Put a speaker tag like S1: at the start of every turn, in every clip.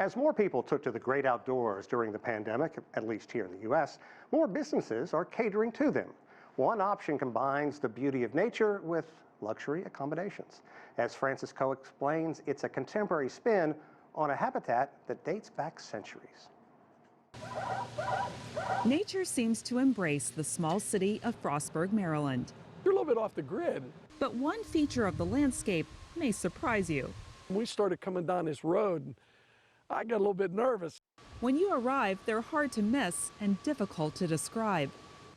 S1: As more people took to the great outdoors during the pandemic, at least here in the U.S., more businesses are catering to them. One option combines the beauty of nature with luxury accommodations. As Frances Kuo explains, it's a contemporary spin on a habitat that dates back centuries.
S2: Nature seems to embrace the small city of Frostburg, Maryland.
S3: You're a little bit off the grid.
S2: But one feature of the landscape may surprise you.
S3: When we started coming down this road, I got a little bit nervous.
S2: When you arrive, they're hard to miss and difficult to describe.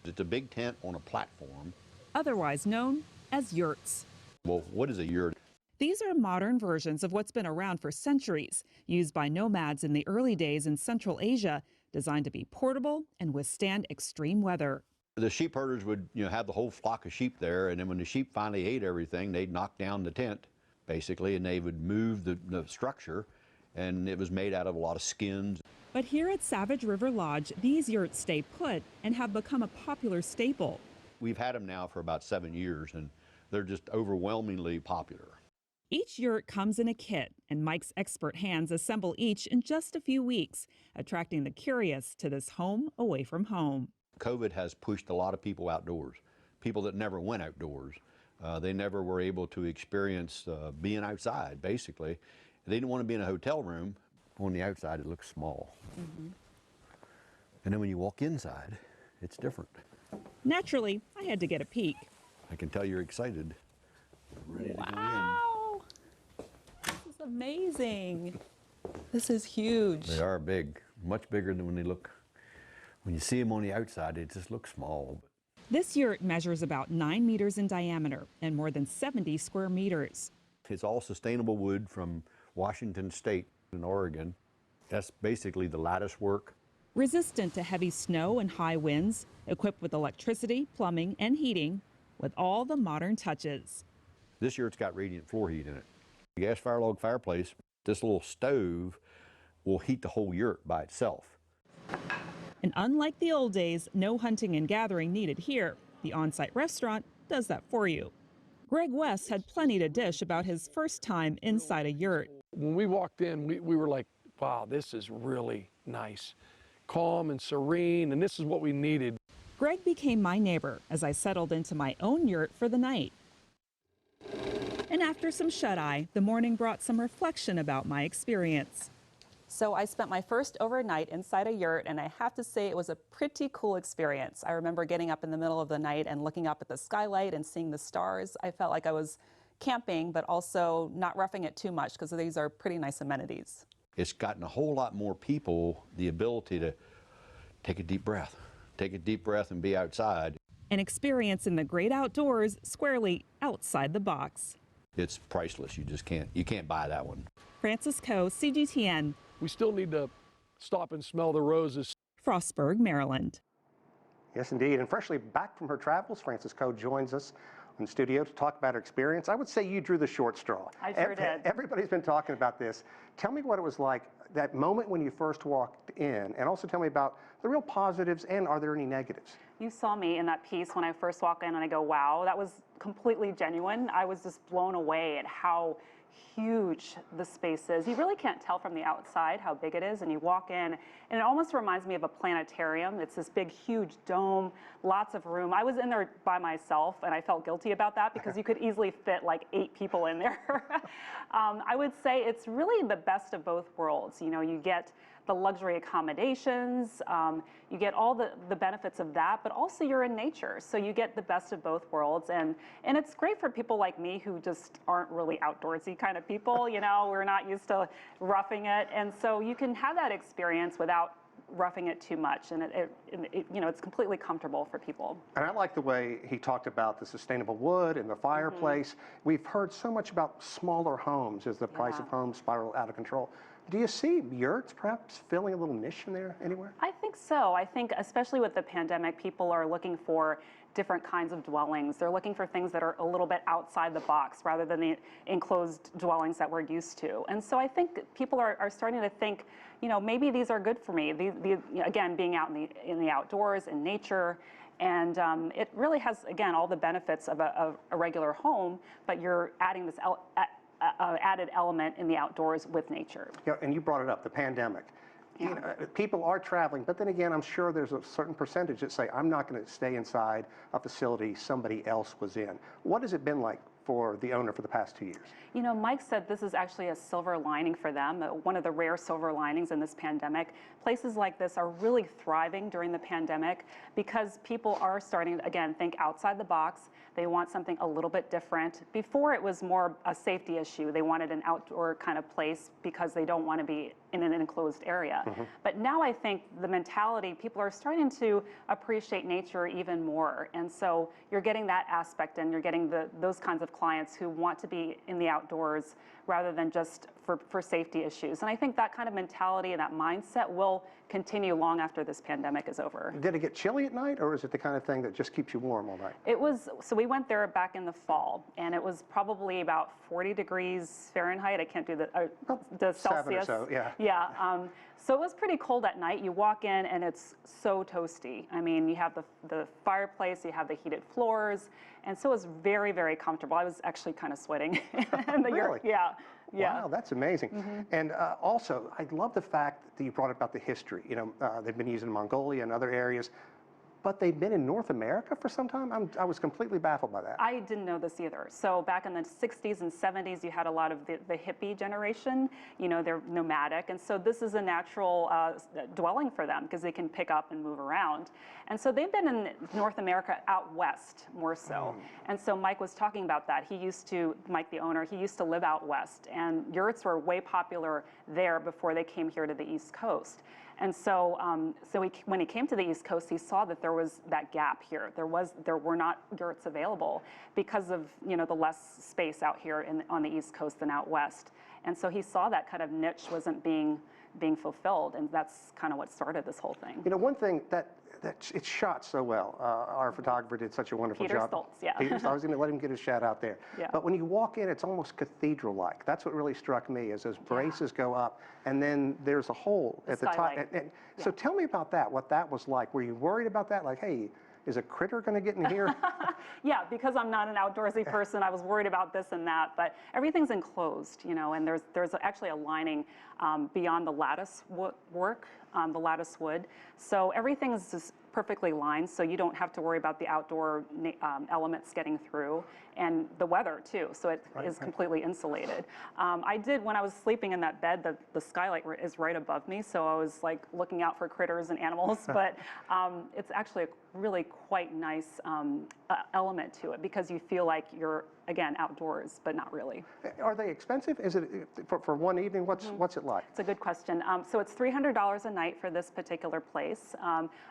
S4: It's a big tent on a platform,
S2: Otherwise known as yurts.
S4: Well, what is a yurt?
S2: These are modern versions of what's been around for centuries, used by nomads in the early days in Central Asia, designed to be portable and withstand extreme weather.
S4: The sheep herders would, have the whole flock of sheep there, and then when the sheep finally ate everything, they'd knock down the tent, basically, and they would move the structure, and it was made out of a lot of skins.
S2: But here at Savage River Lodge, these yurts stay put and have become a popular staple.
S4: We've had them now for about 7 years, and they're just overwhelmingly popular.
S2: Each yurt comes in a kit, and Mike's expert hands assemble each in just a few weeks, attracting the curious to this home away from home.
S4: COVID has pushed a lot of people outdoors, people that never went outdoors. They never were able to experience being outside, basically. They didn't want to be in a hotel room. On the outside, it looks small. And then when you walk inside, it's different.
S2: Naturally, I had to get a peek.
S4: I can tell you're excited. Ready to go in.
S2: Wow! This is amazing. This is huge.
S4: They are big, much bigger than when they look. When you see them on the outside, it just looks small.
S2: This yurt measures about 9 meters in diameter and more than 70 square meters.
S4: It's all sustainable wood from Washington State in Oregon. That's basically the lattice work.
S2: Resistant to heavy snow and high winds, equipped with electricity, plumbing, and heating, with all the modern touches.
S4: This yurt's got radiant floor heat in it. The gas fire log fireplace, this little stove will heat the whole yurt by itself.
S2: And unlike the old days, no hunting and gathering needed here. The on-site restaurant does that for you. Greg West had plenty to dish about his first time inside a yurt.
S3: When we walked in, we were like, wow, this is really nice. Calm and serene, and this is what we needed.
S2: Greg became my neighbor as I settled into my own yurt for the night. And after some shut-eye, the morning brought some reflection about my experience.
S5: So I spent my first overnight inside a yurt, and I have to say it was a pretty cool experience. I remember getting up in the middle of the night and looking up at the skylight and seeing the stars. I felt like I was camping, but also not roughing it too much because these are pretty nice amenities.
S4: It's gotten a whole lot more people the ability to take a deep breath and be outside.
S2: An experience in the great outdoors, squarely outside the box.
S4: It's priceless. You can't buy that one.
S2: Frances Kuo, CGTN.
S3: We still need to stop and smell the roses.
S2: Frostburg, Maryland.
S1: Yes, indeed. And freshly back from her travels, Frances Kuo joins us in the studio to talk about her experience. I would say you drew the short straw.
S6: I sure did.
S1: Everybody's been talking about this. Tell me what it was like, that moment when you first walked in, and also tell me about the real positives, and are there any negatives?
S6: You saw me in that piece when I first walked in, and I go, wow, that was completely genuine. I was just blown away at how huge the space is. You really can't tell from the outside how big it is, and you walk in, and it almost reminds me of a planetarium. It's this big, huge dome, lots of room. I was in there by myself, and I felt guilty about that because you could easily fit like 8 people in there. I would say it's really the best of both worlds. You know, you get the luxury accommodations, you get all the benefits of that, but also you're in nature, so you get the best of both worlds, and it's great for people like me who just aren't really outdoorsy kind of people. You know, we're not used to roughing it, and so you can have that experience without roughing it too much, and it's completely comfortable for people.
S1: And I like the way he talked about the sustainable wood and the fireplace. We've heard so much about smaller homes as the price of homes spiral out of control. Do you see yurts perhaps filling a little niche in there anywhere?
S6: I think so. I think especially with the pandemic, people are looking for different kinds of dwellings. They're looking for things that are a little bit outside the box rather than the enclosed dwellings that we're used to. And so I think people are starting to think, you know, maybe these are good for me. Again, being out in the outdoors, in nature. And it really has, again, all the benefits of a regular home, but you're adding this added element in the outdoors with nature.
S1: Yeah, and you brought it up, the pandemic. You know, people are traveling, but then again, I'm sure there's a certain percentage that say, I'm not going to stay inside a facility somebody else was in. What has it been like for the owner for the past 2 years?
S6: You know, Mike said this is actually a silver lining for them, one of the rare silver linings in this pandemic. Places like this are really thriving during the pandemic because people are starting to, again, think outside the box. They want something a little bit different. Before, it was more a safety issue. They wanted an outdoor kind of place because they don't want to be in an enclosed area. But now I think the mentality, people are starting to appreciate nature even more. And so you're getting that aspect, and you're getting those kinds of clients who want to be in the outdoors rather than just for safety issues. And I think that kind of mentality and that mindset will continue long after this pandemic is over.
S1: Did it get chilly at night, or is it the kind of thing that just keeps you warm all night?
S6: It was, so we went there back in the fall, and it was probably about 40 degrees Fahrenheit. I can't do the Celsius.
S1: 7 or so, yeah.
S6: Yeah, so it was pretty cold at night. You walk in and it's so toasty. I mean, you have the fireplace, you have the heated floors, and so it was very, very comfortable. I was actually kind of sweating.
S1: Really?
S6: Yeah. Yeah.
S1: Wow, that's amazing. And also, I love the fact that you brought about the history. You know, they've been used in Mongolia and other areas, but they've been in North America for some time? I was completely baffled by that.
S6: I didn't know this either. So back in the 60s and 70s, you had a lot of the hippie generation. You know, they're nomadic. And so this is a natural dwelling for them because they can pick up and move around. And so they've been in North America out west more so. And so Mike was talking about that. He used to, Mike the owner, he used to live out west. And yurts were way popular there before they came here to the East Coast. And so, when he came to the East Coast, he saw that there was that gap here. There were not yurts available because of, you know, the less space out here on the East Coast than out west. And so he saw that kind of niche wasn't being fulfilled, and that's kind of what started this whole thing.
S1: You know, one thing that it's shot so well. Our photographer did such a wonderful
S6: Peter
S1: job.
S6: Stoltz, yeah.
S1: Peter, I was going to let him get his shout out there.
S6: Yeah.
S1: But when you walk in, it's almost cathedral-like. That's what really struck me, is those braces go up, and then there's a hole at the top.
S6: skylight.
S1: So tell me about that, what that was like. Were you worried about that? Like, hey, is a critter going to get in here?
S6: Yeah, because I'm not an outdoorsy person, I was worried about this and that, but everything's enclosed, you know, and there's actually a lining beyond the lattice work, the lattice wood. So everything is just perfectly lined, so you don't have to worry about the outdoor elements getting through, and the weather too, so it is completely insulated. I did, when I was sleeping in that bed, the skylight is right above me, so I was like looking out for critters and animals, but it's actually a really quite nice element to it, because you feel like you're, again, outdoors, but not really.
S1: Are they expensive? Is it for one evening? What's it like?
S6: It's a good question. So it's $300 a night for this particular place.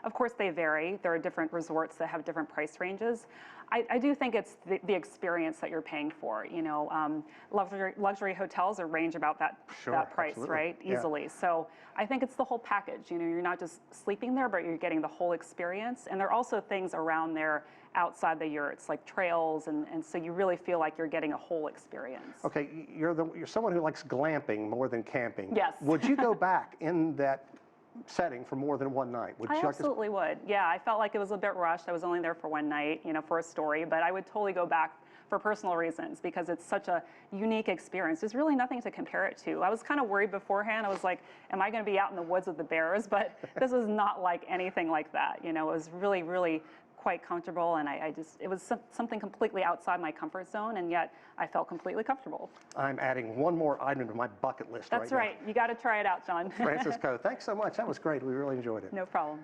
S6: Of course, they vary. There are different resorts that have different price ranges. I do think it's the experience that you're paying for. You know, luxury hotels range about that price,
S1: absolutely.
S6: Right? Easily. Yeah. So I think it's the whole package. You know, you're not just sleeping there, but you're getting the whole experience. And there are also things around there outside the yurts, like trails, and so you really feel like you're getting a whole experience.
S1: Okay, you're someone who likes glamping more than camping.
S6: Yes.
S1: Would you go back in that setting for more than one night?
S6: I absolutely would. Yeah, I felt like it was a bit rushed. I was only there for one night, you know, for a story, but I would totally go back for personal reasons, because it's such a unique experience. There's really nothing to compare it to. I was kind of worried beforehand. I was like, am I going to be out in the woods with the bears? But this is not like anything like that. You know, it was really, really quite comfortable, and it was something completely outside my comfort zone, and yet I felt completely comfortable.
S1: I'm adding one more item to my bucket list.
S6: That's right. You got to try it out, John.
S1: Frances Kuo, thanks so much. That was great. We really enjoyed it.
S6: No problem.